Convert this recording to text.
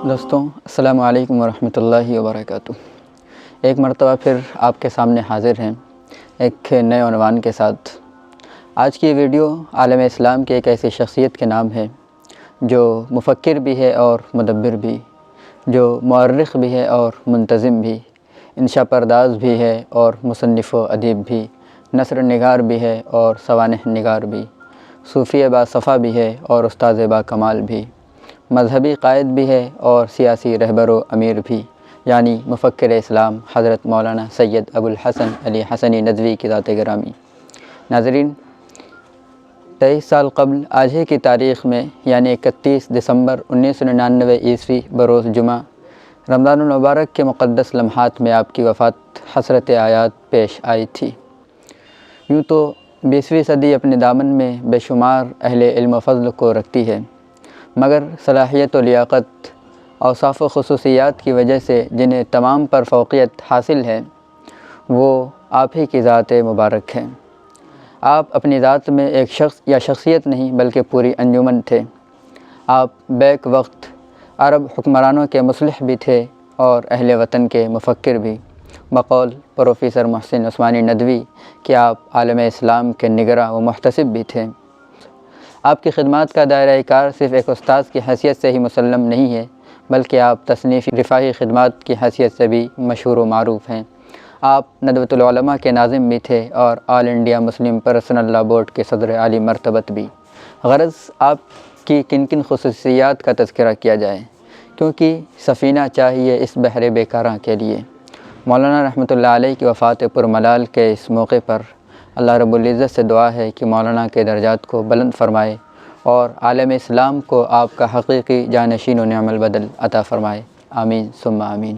دوستوں السلام علیکم ورحمۃ اللہ وبرکاتہ۔ ایک مرتبہ پھر آپ کے سامنے حاضر ہیں ایک نئے عنوان کے ساتھ۔ آج کی ویڈیو عالم اسلام کے ایک ایسی شخصیت کے نام ہے جو مفکر بھی ہے اور مدبر بھی، جو مؤرخ بھی ہے اور منتظم بھی، انشا پرداز بھی ہے اور مصنف و ادیب بھی، نثر نگار بھی ہے اور سوانح نگار بھی، صوفی باصفا بھی ہے اور استاذ با کمال بھی، مذہبی قائد بھی ہے اور سیاسی رہبر و امیر بھی، یعنی مفکر اسلام حضرت مولانا سید ابو الحسن علی حسنی ندوی کی ذات گرامی۔ ناظرین، 23 سال قبل آج ہی کی تاریخ میں یعنی 31 دسمبر 1999 عیسوی بروز جمعہ رمضان المبارک کے مقدس لمحات میں آپ کی وفات حسرت آیات پیش آئی تھی۔ یوں تو 20ویں صدی اپنے دامن میں بے شمار اہل علم و فضل کو رکھتی ہے، مگر صلاحیت و لیاقت، اوصاف و خصوصیات کی وجہ سے جنہیں تمام پر فوقیت حاصل ہے وہ آپ ہی کی ذات مبارک ہے۔ آپ اپنی ذات میں ایک شخص یا شخصیت نہیں بلکہ پوری انجمن تھے۔ آپ بیک وقت عرب حکمرانوں کے مصلح بھی تھے اور اہل وطن کے مفکر بھی۔ بقول پروفیسر محسن عثمانی ندوی کہ آپ عالم اسلام کے نگراں و محتسب بھی تھے۔ آپ کی خدمات کا دائرہ کار صرف ایک استاذ کی حیثیت سے ہی مسلم نہیں ہے بلکہ آپ تصنیفی رفاہی خدمات کی حیثیت سے بھی مشہور و معروف ہیں۔ آپ ندوۃ العلماء کے ناظم بھی تھے اور all India Muslim personal law board کے صدر عالی مرتبت بھی۔ غرض آپ کی کن کن خصوصیات کا تذکرہ کیا جائے، کیونکہ سفینہ چاہیے اس بحر بیکراں کے لیے۔ مولانا رحمۃ اللہ علیہ کی وفات پرملال کے اس موقع پر اللہ رب العزت سے دعا ہے کہ مولانا کے درجات کو بلند فرمائے اور عالم اسلام کو آپ کا حقیقی جانشین و نعم البدل عطا فرمائے۔ آمین ثم آمین۔